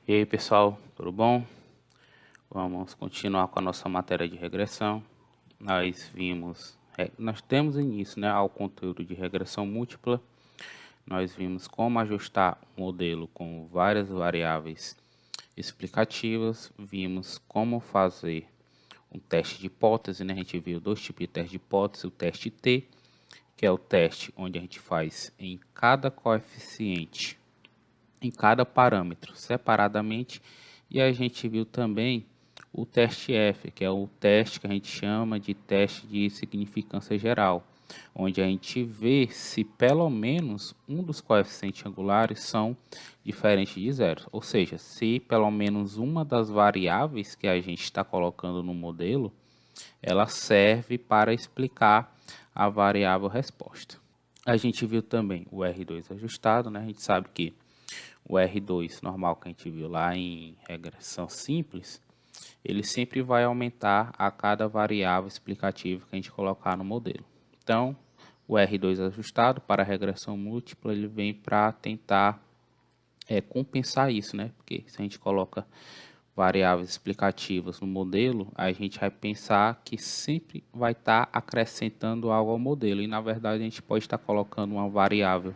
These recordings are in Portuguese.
E aí pessoal, tudo bom? Vamos continuar com a nossa matéria de regressão. Nós temos início, né, ao conteúdo de regressão múltipla. Nós vimos como ajustar um modelo com várias variáveis explicativas, vimos como fazer um teste de hipótese, né? A gente viu dois tipos de teste de hipótese, o teste T, que é o teste onde a gente faz em cada coeficiente, em cada parâmetro separadamente, e a gente viu também o teste F, que é o teste que a gente chama de teste de significância geral, onde a gente vê se pelo menos um dos coeficientes angulares são diferentes de zero, ou seja, se pelo menos uma das variáveis que a gente está colocando no modelo, ela serve para explicar a variável resposta. A gente viu também o R2 ajustado, né? A gente sabe que o R2 normal que a gente viu lá em regressão simples, ele sempre vai aumentar a cada variável explicativa que a gente colocar no modelo. Então, o R2 ajustado para a regressão múltipla, ele vem para tentar compensar isso, né? Porque se a gente coloca variáveis explicativas no modelo, a gente vai pensar que sempre vai estar acrescentando algo ao modelo, e na verdade a gente pode estar colocando uma variável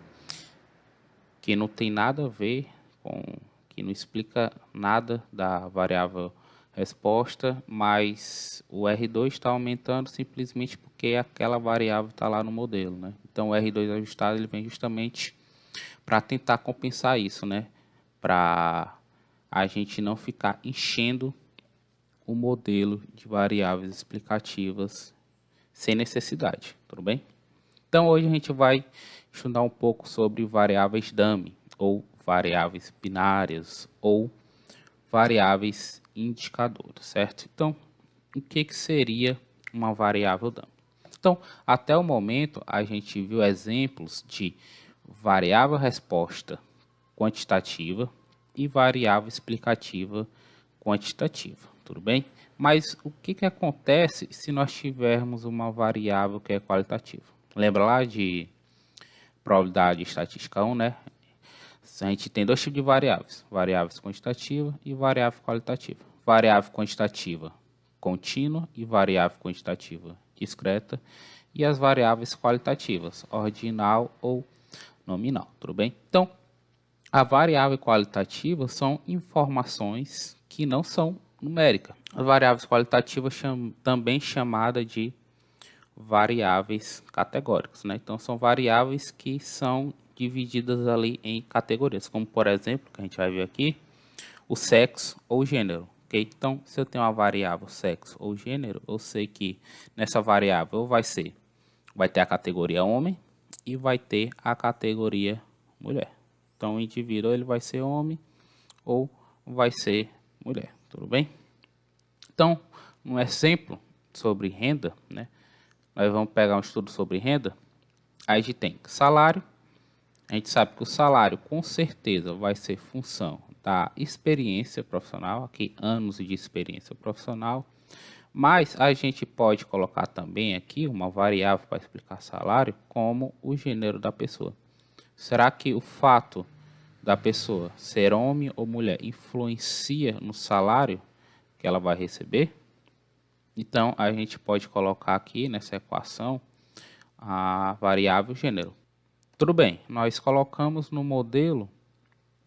que não tem nada a ver com, que não explica nada da variável resposta, mas o R2 está aumentando simplesmente porque aquela variável está lá no modelo, né? Então o R2 ajustado ele vem justamente para tentar compensar isso, né? Para a gente não ficar enchendo o modelo de variáveis explicativas sem necessidade, tudo bem? Então hoje a gente vai estudar um pouco sobre variáveis dummy, ou variáveis binárias, ou variáveis indicadoras, certo? Então, o que seria uma variável dummy? Então, até o momento a gente viu exemplos de variável resposta quantitativa e variável explicativa quantitativa, tudo bem? Mas o que acontece se nós tivermos uma variável que é qualitativa? Lembra lá de probabilidade estatística 1, né? A gente tem dois tipos de variáveis, variáveis quantitativa e variável qualitativa. Variável quantitativa contínua e variável quantitativa discreta, e as variáveis qualitativas, ordinal ou nominal, tudo bem? Então, a variável qualitativa são informações que não são numéricas. As variáveis qualitativas também chamada de variáveis categóricas, né? Então são variáveis que são divididas ali em categorias, como por exemplo, que a gente vai ver aqui, o sexo ou gênero, ok? Então, se eu tenho uma variável sexo ou gênero, eu sei que nessa variável vai ter a categoria homem e vai ter a categoria mulher. Então, o indivíduo ele vai ser homem ou vai ser mulher, tudo bem? Então, um exemplo sobre renda, né? Nós vamos pegar um estudo sobre renda. Aí a gente tem salário. A gente sabe que o salário com certeza vai ser função da experiência profissional, aqui anos de experiência profissional. Mas a gente pode colocar também aqui uma variável para explicar salário, como o gênero da pessoa. Será que o fato da pessoa ser homem ou mulher influencia no salário que ela vai receber? Então, a gente pode colocar aqui nessa equação a variável gênero. Tudo bem, nós colocamos no modelo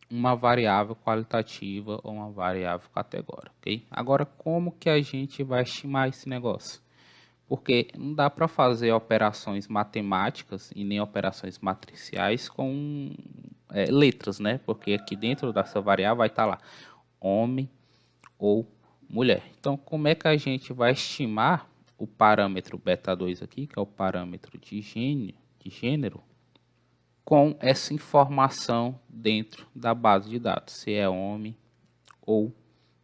uma variável qualitativa ou uma variável categórica, ok? Agora, como que a gente vai estimar esse negócio? Porque não dá para fazer operações matemáticas e nem operações matriciais com letras, né? Porque aqui dentro dessa variável vai estar lá homem ou mulher. Então, como é que a gente vai estimar o parâmetro beta2 aqui, que é o parâmetro de gênero, com essa informação dentro da base de dados, se é homem ou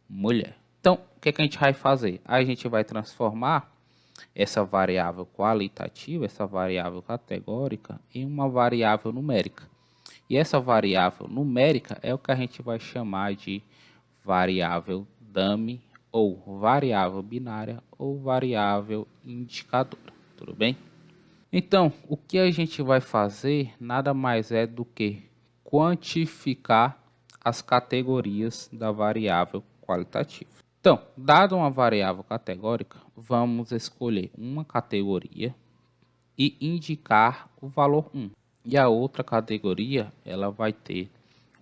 mulher? Então, o que a gente vai fazer? A gente vai transformar essa variável qualitativa, essa variável categórica, em uma variável numérica. E essa variável numérica é o que a gente vai chamar de variável dummy, ou variável binária, ou variável indicadora, tudo bem? Então, o que a gente vai fazer nada mais é do que quantificar as categorias da variável qualitativa. Então, dado uma variável categórica, vamos escolher uma categoria e indicar o valor 1. E a outra categoria, ela vai ter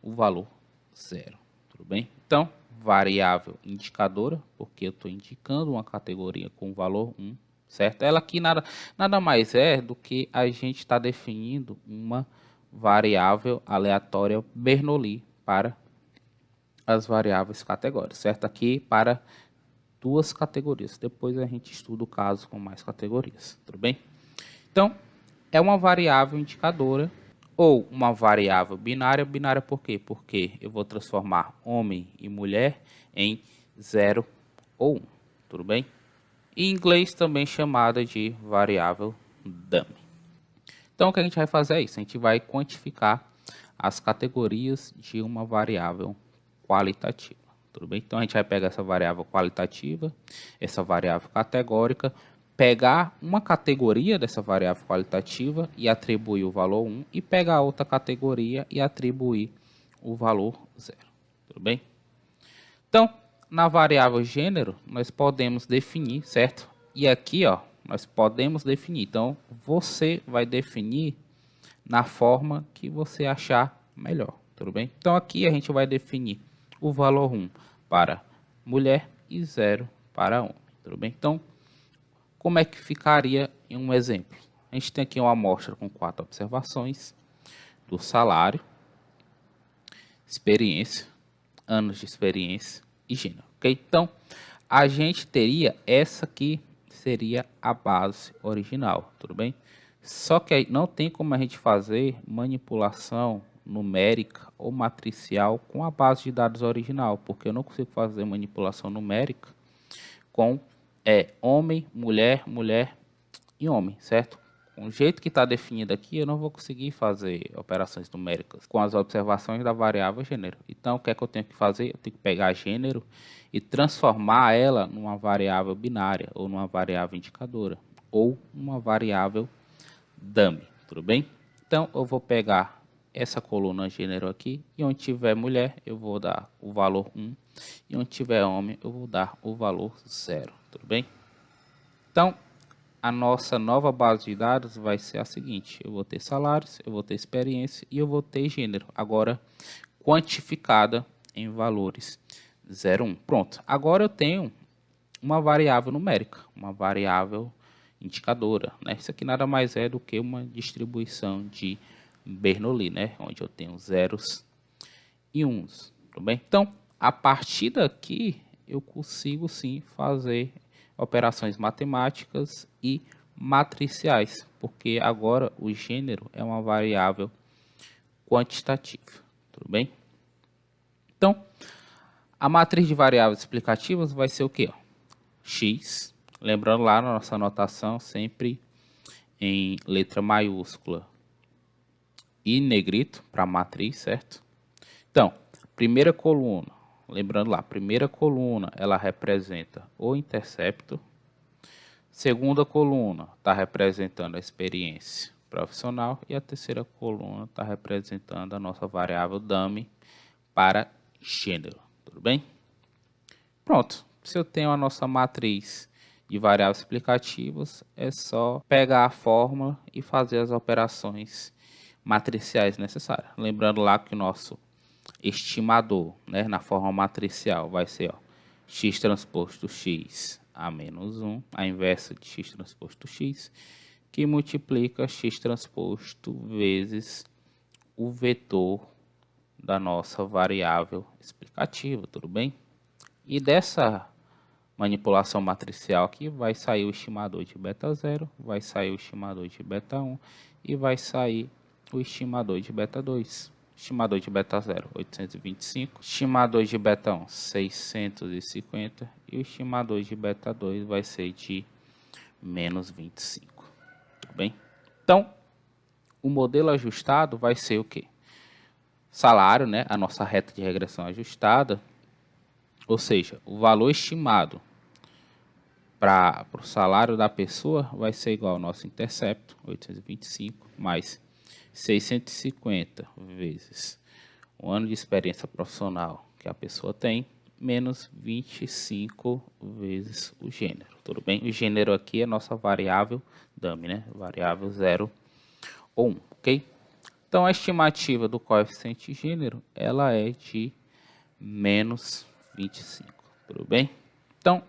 o valor 0. Tudo bem? Então, variável indicadora, porque eu estou indicando uma categoria com o valor 1, certo? Ela aqui nada mais é do que a gente está definindo uma variável aleatória Bernoulli para as variáveis categóricas, certo? Aqui para duas categorias. Depois a gente estuda o caso com mais categorias, tudo bem? Então, é uma variável indicadora ou uma variável binária. Binária por quê? Porque eu vou transformar homem e mulher em 0 ou 1, tudo bem? Em inglês também chamada de variável dummy. Então, o que a gente vai fazer é isso. A gente vai quantificar as categorias de uma variável qualitativa. Tudo bem? Então, a gente vai pegar essa variável qualitativa, essa variável categórica, pegar uma categoria dessa variável qualitativa e atribuir o valor 1 e pegar outra categoria e atribuir o valor 0. Tudo bem? Então, na variável gênero, nós podemos definir, certo? E aqui, ó, nós podemos definir. Então, você vai definir na forma que você achar melhor, tudo bem? Então, aqui a gente vai definir o valor 1 para mulher e 0 para homem, tudo bem? Então, como é que ficaria em um exemplo? A gente tem aqui uma amostra com 4 observações do salário, experiência, anos de experiência e gênero, ok? Então, a gente teria essa aqui seria a base original, tudo bem? Só que não tem como a gente fazer manipulação numérica ou matricial com a base de dados original, porque eu não consigo fazer manipulação numérica com homem, mulher, mulher e homem, certo? Com o jeito que está definido aqui, eu não vou conseguir fazer operações numéricas com as observações da variável gênero. Então, o que é que eu tenho que fazer? Eu tenho que pegar gênero e transformar ela numa variável binária, ou numa variável indicadora, ou uma variável dummy, tudo bem? Então, eu vou pegar essa coluna gênero aqui, e onde tiver mulher, eu vou dar o valor 1, e onde tiver homem, eu vou dar o valor 0, tudo bem? Então, a nossa nova base de dados vai ser a seguinte: eu vou ter salários, eu vou ter experiência e eu vou ter gênero, agora quantificada em valores 0, 1. Pronto, agora eu tenho uma variável numérica, uma variável indicadora, né? Isso aqui nada mais é do que uma distribuição de Bernoulli, né? Onde eu tenho zeros e uns, tudo bem? Então, a partir daqui, eu consigo sim fazer operações matemáticas e matriciais, porque agora o gênero é uma variável quantitativa, tudo bem? Então, a matriz de variáveis explicativas vai ser o quê? X, lembrando lá na nossa anotação, sempre em letra maiúscula e negrito para matriz, certo? Então, primeira coluna, lembrando lá, primeira coluna ela representa o intercepto. Segunda coluna está representando a experiência profissional e a terceira coluna está representando a nossa variável dummy para gênero, tudo bem? Pronto, se eu tenho a nossa matriz de variáveis explicativas, é só pegar a fórmula e fazer as operações matriciais necessárias. Lembrando lá que o nosso estimador, né, na forma matricial, vai ser x transposto x a menos 1, a inversa de x transposto x, que multiplica x transposto vezes o vetor da nossa variável explicativa, tudo bem? E dessa manipulação matricial aqui vai sair o estimador de beta 0, vai sair o estimador de beta 1 e vai sair o estimador de beta 2. Estimador de beta 0, 825. Estimador de beta 1, 650. E o estimador de beta 2 vai ser de menos 25. Tudo bem? Então, o modelo ajustado vai ser o quê? Salário, né? A nossa reta de regressão ajustada. Ou seja, o valor estimado para o salário da pessoa vai ser igual ao nosso intercepto, 825, mais 650 vezes o ano de experiência profissional que a pessoa tem, menos 25 vezes o gênero, tudo bem? O gênero aqui é nossa variável dummy, né? Variável 0 ou 1, ok? Então, a estimativa do coeficiente de gênero, ela é de menos 25, tudo bem? Então,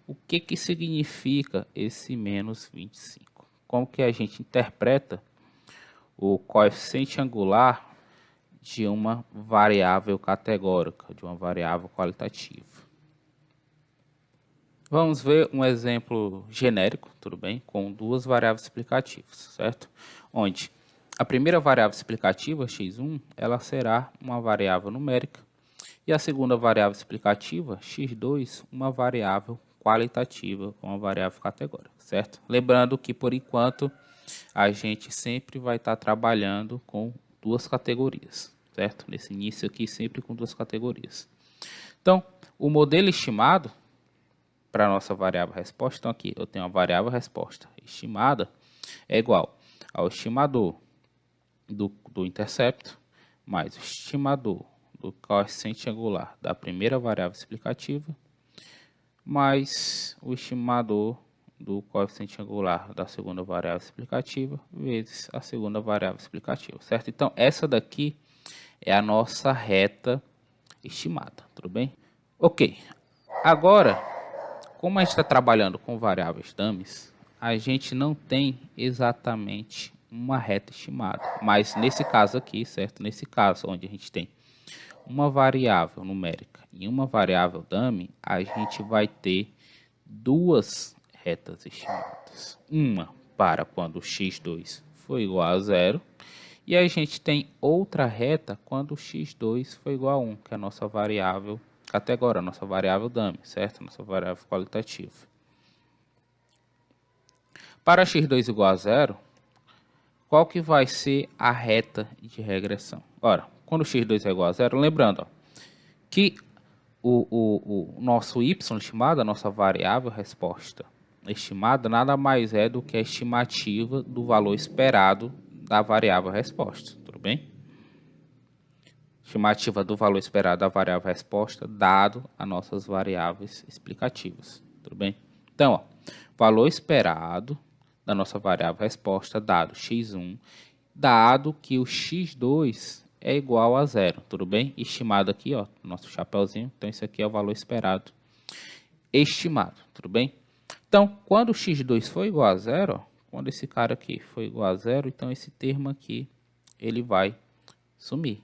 o que que significa esse menos 25? Como que a gente interpreta o coeficiente angular de uma variável categórica, de uma variável qualitativa? Vamos ver um exemplo genérico, tudo bem? Com duas variáveis explicativas, certo? Onde a primeira variável explicativa, x1, ela será uma variável numérica, e a segunda variável explicativa, x2, uma variável qualitativa, uma variável categórica, certo? Lembrando que, por enquanto, a gente sempre vai estar trabalhando com duas categorias, certo? Nesse início aqui, sempre com duas categorias. Então, o modelo estimado para a nossa variável resposta, então aqui eu tenho a variável resposta estimada, é igual ao estimador do intercepto mais o estimador do coeficiente angular da primeira variável explicativa mais o estimador do coeficiente angular da segunda variável explicativa vezes a segunda variável explicativa, certo? Então, essa daqui é a nossa reta estimada, tudo bem? Ok, agora, como a gente está trabalhando com variáveis dummies, a gente não tem exatamente uma reta estimada, mas nesse caso aqui, certo? Nesse caso, onde a gente tem uma variável numérica e uma variável dummy, a gente vai ter duas retas estimadas. Uma para quando x2 for igual a 0, e a gente tem outra reta quando x2 for igual a 1, que é a nossa variável categórica, a nossa variável dummy, certo? Nossa variável qualitativa. Para x2 igual a 0, qual que vai ser a reta de regressão? Ora, quando x2 é igual a 0, lembrando, ó, que o nosso y estimado, a nossa variável resposta estimada, nada mais é do que a estimativa do valor esperado da variável resposta, tudo bem? Estimativa do valor esperado da variável resposta dado as nossas variáveis explicativas, tudo bem? Então, ó, valor esperado da nossa variável resposta dado x1, dado que o x2 é igual a 0, tudo bem? Estimado aqui, ó, nosso chapéuzinho, então isso aqui é o valor esperado estimado, tudo bem? Então, quando o x2 for igual a 0, ó, quando esse cara aqui for igual a 0, então esse termo aqui, ele vai sumir.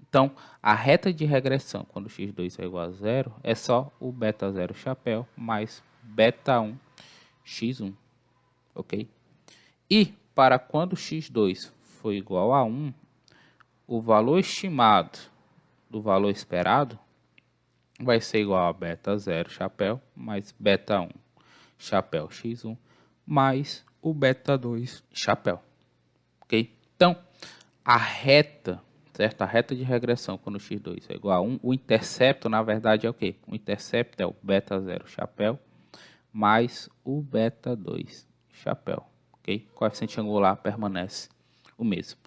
Então, a reta de regressão, quando x2 é igual a 0, é só o beta 0 chapéu mais beta 1 x1, ok? E para quando x2 for igual a 1, o valor estimado do valor esperado vai ser igual a beta 0 chapéu mais beta 1 chapéu x1 mais o beta 2 chapéu, ok? Então, a reta, certo? A reta de regressão quando x2 é igual a 1, o intercepto, na verdade, é o quê? O intercepto é o beta 0 chapéu mais o beta 2 chapéu, ok? O coeficiente angular permanece o mesmo.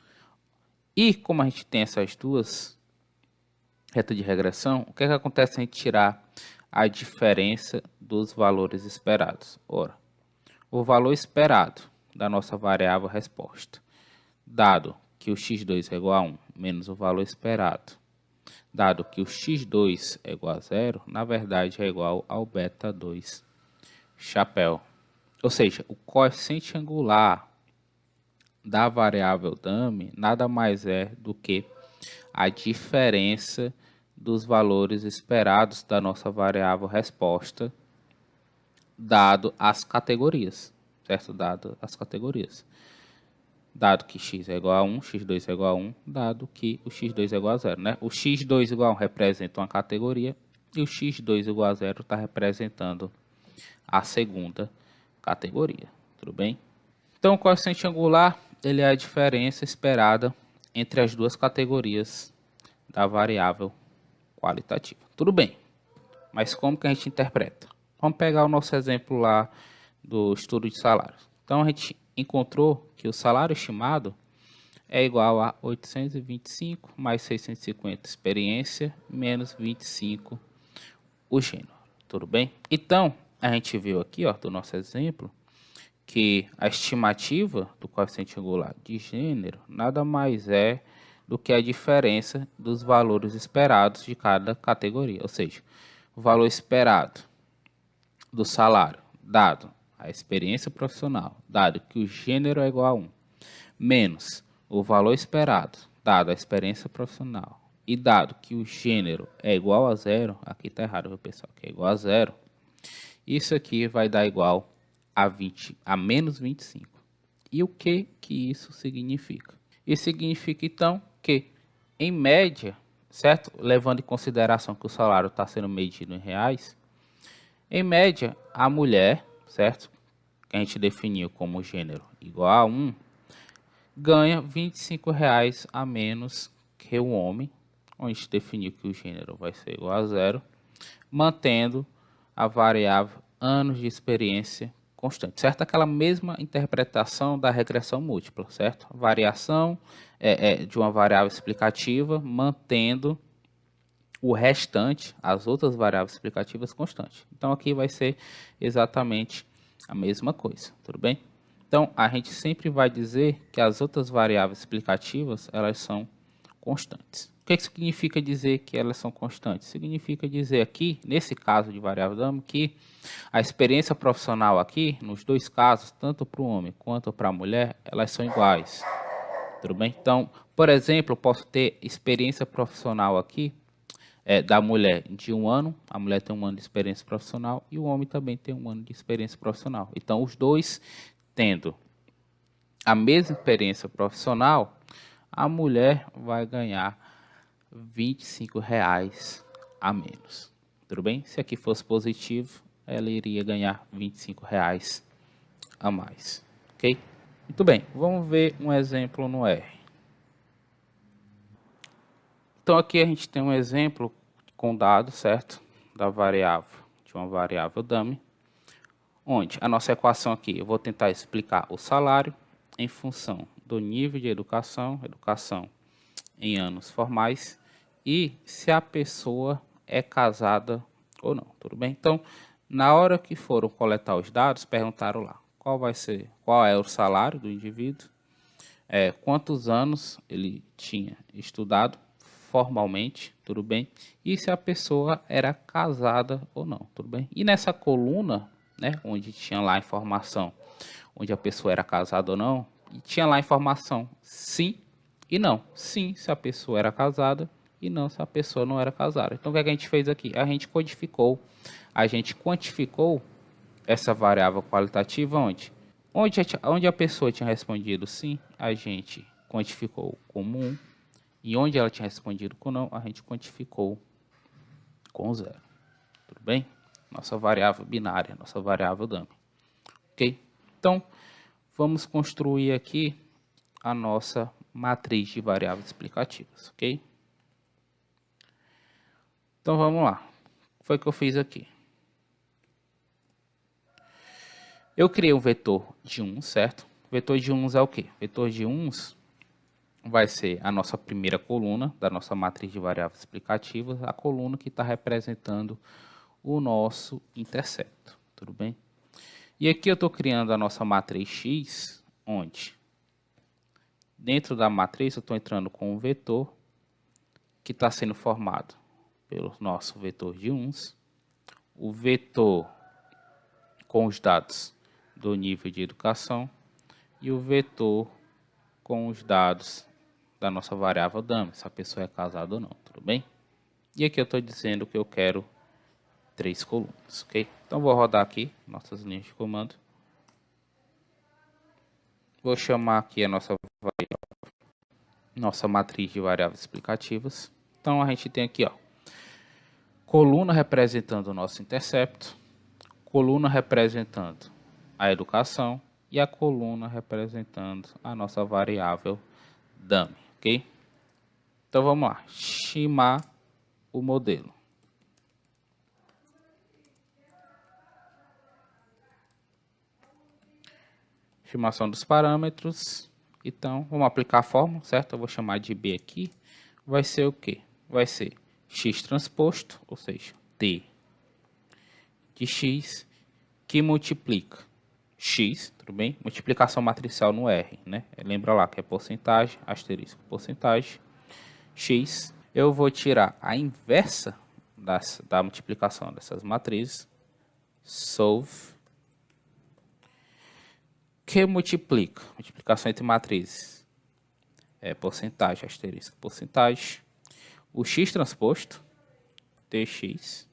E como a gente tem essas duas retas de regressão, o que é que acontece se a gente tirar a diferença dos valores esperados? Ora, o valor esperado da nossa variável resposta, dado que o x2 é igual a 1 menos o valor esperado, dado que o x2 é igual a 0, na verdade é igual ao beta 2 chapéu. Ou seja, o coeficiente angular da variável dummy nada mais é do que a diferença dos valores esperados da nossa variável resposta, dado as categorias, certo? Dado as categorias. Dado que x é igual a 1, x2 é igual a 1, dado que o x2 é igual a 0, né? O x2 igual a 1 representa uma categoria e o x2 igual a 0 está representando a segunda categoria, tudo bem? Então, o coeficiente angular, ele é a diferença esperada entre as duas categorias da variável qualitativa. Tudo bem, mas como que a gente interpreta? Vamos pegar o nosso exemplo lá do estudo de salários. Então, a gente encontrou que o salário estimado é igual a 825 mais 650 experiência menos 25 o gênero, tudo bem? Então, a gente viu aqui, ó, do nosso exemplo, que a estimativa do coeficiente angular de gênero nada mais é do que a diferença dos valores esperados de cada categoria, ou seja, o valor esperado do salário, dado a experiência profissional, dado que o gênero é igual a 1, menos o valor esperado, dado a experiência profissional, e dado que o gênero é igual a 0, aqui está errado, viu, pessoal, que é igual a 0, isso aqui vai dar igual a menos 25. E o que isso significa? Isso significa, então, que, em média, certo? Levando em consideração que o salário está sendo medido em reais, em média, a mulher, certo? Que a gente definiu como gênero igual a 1, ganha R$ 25 a menos que o homem, onde a gente definiu que o gênero vai ser igual a 0, mantendo a variável anos de experiência constante, certo? Aquela mesma interpretação da regressão múltipla, certo? Variação de uma variável explicativa, mantendo o restante, as outras variáveis explicativas constantes. Então, aqui vai ser exatamente a mesma coisa, tudo bem? Então, a gente sempre vai dizer que as outras variáveis explicativas, elas são constantes. O que significa dizer que elas são constantes? Significa dizer aqui, nesse caso de variável Damo, que a experiência profissional aqui, nos dois casos, tanto para o homem quanto para a mulher, elas são iguais. Tudo bem? Então, por exemplo, eu posso ter experiência profissional aqui da mulher de 1 ano, a mulher tem 1 ano de experiência profissional e o homem também tem 1 ano de experiência profissional. Então, os dois tendo a mesma experiência profissional, a mulher vai ganhar R$ 25 a menos. Tudo bem? Se aqui fosse positivo, ela iria ganhar R$ 25 a mais. Ok? Muito bem, vamos ver um exemplo no R. Então aqui a gente tem um exemplo com dados, certo? Da variável, de uma variável dummy, onde a nossa equação aqui, eu vou tentar explicar o salário em função do nível de educação em anos formais, e se a pessoa é casada ou não, tudo bem? Então, na hora que foram coletar os dados, perguntaram lá qual é o salário do indivíduo, quantos anos ele tinha estudado formalmente, tudo bem? E se a pessoa era casada ou não, tudo bem? E nessa coluna, né, onde tinha lá a informação, onde a pessoa era casada ou não, e tinha lá a informação sim e não. Sim, se a pessoa era casada, e não se a pessoa não era casada. Então, o que a gente fez aqui? A gente quantificou essa variável qualitativa onde? Onde a pessoa tinha respondido sim, a gente quantificou como 1. E onde ela tinha respondido com não, a gente quantificou com 0. Tudo bem? Nossa variável binária, nossa variável dummy. Ok? Então, vamos construir aqui a nossa matriz de variáveis explicativas, ok? Então, vamos lá. O que foi que eu fiz aqui? Eu criei um vetor de 1, certo? Vetor de 1 é o quê? Vetor de 1 vai ser a nossa primeira coluna da nossa matriz de variáveis explicativas, a coluna que está representando o nosso intercepto, tudo bem? E aqui eu estou criando a nossa matriz X, onde dentro da matriz eu estou entrando com um vetor que está sendo formado pelo nosso vetor de 1s, o vetor com os dados do nível de educação e o vetor com os dados da nossa variável dummy, se a pessoa é casada ou não, tudo bem? E aqui eu estou dizendo que eu quero 3 colunas, ok? Então vou rodar aqui nossas linhas de comando. Vou chamar aqui a nossa matriz de variáveis explicativas. Então a gente tem aqui, ó, coluna representando o nosso intercepto, coluna representando a educação e a coluna representando a nossa variável dummy, ok? Então vamos lá, estimar o modelo. Estimação dos parâmetros Então, vamos aplicar a fórmula, certo? Eu vou chamar de B aqui. Vai ser o quê? Vai ser x transposto, ou seja, T de x, que multiplica x, tudo bem? Multiplicação matricial no R, né? Lembra lá que é porcentagem, asterisco, porcentagem, x. Eu vou tirar a inversa da multiplicação dessas matrizes, solve, que multiplica, multiplicação entre matrizes, é porcentagem, asterisco, porcentagem, o x transposto, tx,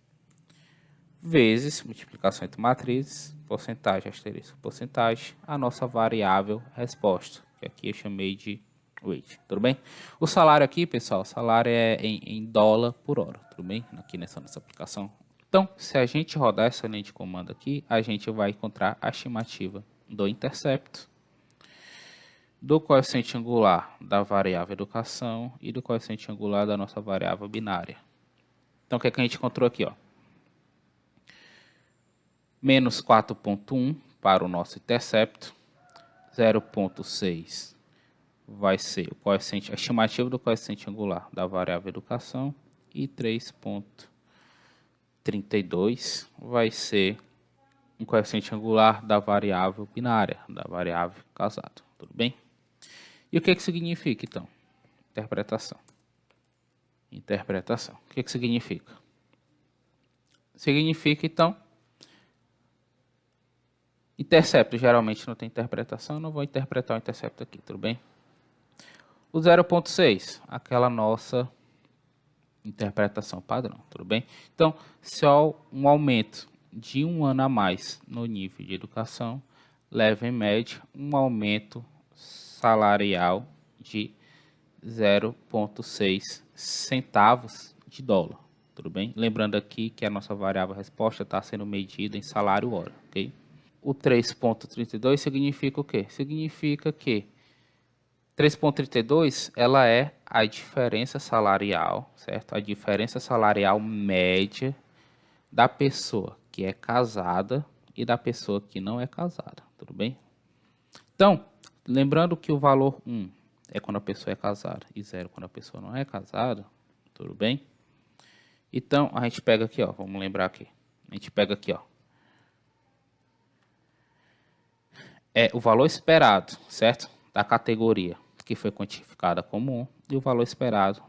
vezes multiplicação entre matrizes, porcentagem, asterisco, porcentagem, a nossa variável resposta, que aqui eu chamei de weight, tudo bem? O salário aqui, pessoal, o salário é em dólar por hora, tudo bem? Aqui nessa nossa aplicação. Então, se a gente rodar essa linha de comando aqui, a gente vai encontrar a estimativa do intercepto, do coeficiente angular da variável educação e do coeficiente angular da nossa variável binária. Então, o que é que a gente encontrou aqui, ó? Menos 4,1 para o nosso intercepto, 0,6 vai ser o coeficiente, a estimativa do coeficiente angular da variável educação, e 3,32 vai ser um coeficiente angular da variável binária, da variável casado, tudo bem? E o que significa, então? Interpretação. Interpretação. O que significa? Significa, então, intercepto geralmente não tem interpretação, não vou interpretar o intercepto aqui, tudo bem? O 0,6, aquela nossa interpretação padrão, tudo bem? Então, só um aumento de 1 ano a mais no nível de educação leva, em média, um aumento salarial de 0,6 centavos de dólar, tudo bem? Lembrando aqui que a nossa variável resposta está sendo medida em salário hora, ok? O 3,32 significa o quê? Significa que 3,32 ela é a diferença salarial, certo? A diferença salarial média da pessoa que é casada e da pessoa que não é casada, tudo bem? Então, lembrando que o valor 1 é quando a pessoa é casada e 0 quando a pessoa não é casada, tudo bem? Então, a gente pega aqui, ó, vamos lembrar aqui. A gente pega aqui, ó. É o valor esperado, certo? Da categoria que foi quantificada como 1 e o valor esperado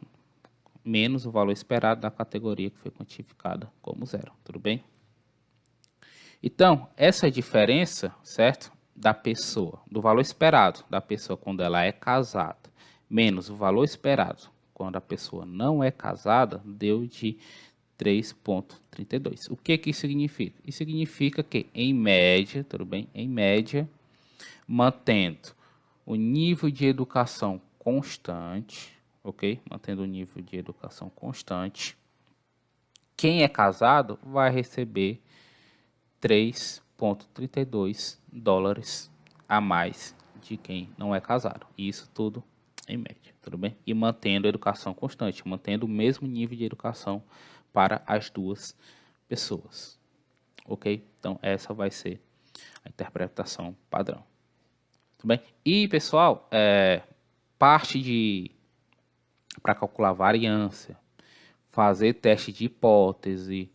menos o valor esperado da categoria que foi quantificada como 0, tudo bem? Então, essa diferença, certo? Da pessoa, do valor esperado da pessoa quando ela é casada, menos o valor esperado quando a pessoa não é casada, deu de 3,32. O que isso significa? Isso significa que, em média, tudo bem? Em média, mantendo o nível de educação constante, ok? Mantendo o nível de educação constante, quem é casado vai receber 3,32 dólares a mais de quem não é casado. Isso tudo em média, tudo bem? E mantendo a educação constante, mantendo o mesmo nível de educação para as duas pessoas, ok? Então, essa vai ser a interpretação padrão. Tudo bem? E, pessoal, parte para calcular variância, fazer teste de hipótese,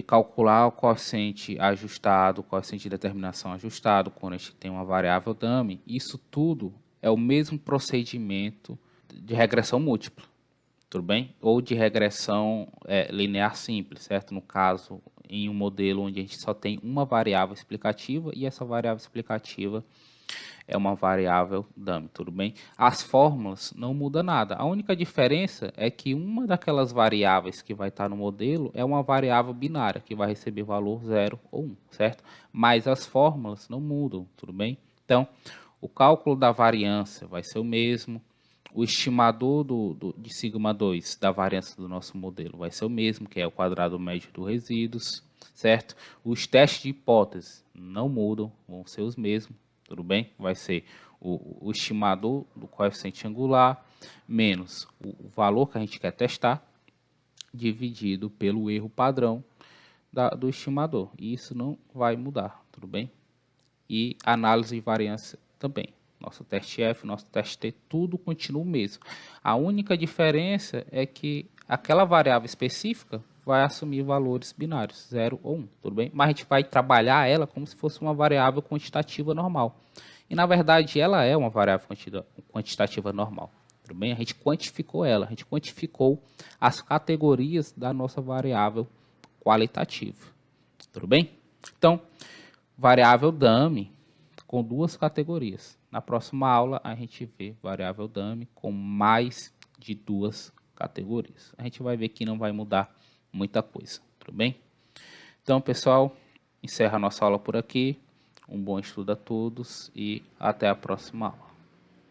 calcular o coeficiente ajustado, o coeficiente de determinação ajustado, quando a gente tem uma variável dummy, isso tudo é o mesmo procedimento de regressão múltipla, tudo bem? Ou de regressão linear simples, certo? No caso, em um modelo onde a gente só tem uma variável explicativa e essa variável explicativa é uma variável dummy, tudo bem? As fórmulas não mudam nada. A única diferença é que uma daquelas variáveis que vai estar no modelo é uma variável binária, que vai receber valor 0 ou 1, certo? Mas as fórmulas não mudam, tudo bem? Então, o cálculo da variância vai ser o mesmo. O estimador de sigma 2 da variância do nosso modelo vai ser o mesmo, que é o quadrado médio dos resíduos, certo? Os testes de hipótese não mudam, vão ser os mesmos. Tudo bem? Vai ser o estimador do coeficiente angular menos o valor que a gente quer testar dividido pelo erro padrão do estimador. E isso não vai mudar, tudo bem? E análise de variância também. nosso teste F, nosso teste T, tudo continua o mesmo. A única diferença é que aquela variável específica vai assumir valores binários, 0 ou 1, tudo bem? Mas a gente vai trabalhar ela como se fosse uma variável quantitativa normal. E, na verdade, ela é uma variável quantitativa normal, tudo bem? A gente quantificou ela, a gente quantificou as categorias da nossa variável qualitativa, tudo bem? Então, variável dummy com duas categorias. Na próxima aula, a gente vê variável dummy com mais de duas categorias. A gente vai ver que não vai mudar muita coisa, tudo bem? Então, pessoal, encerra a nossa aula por aqui. Um bom estudo a todos e até a próxima aula.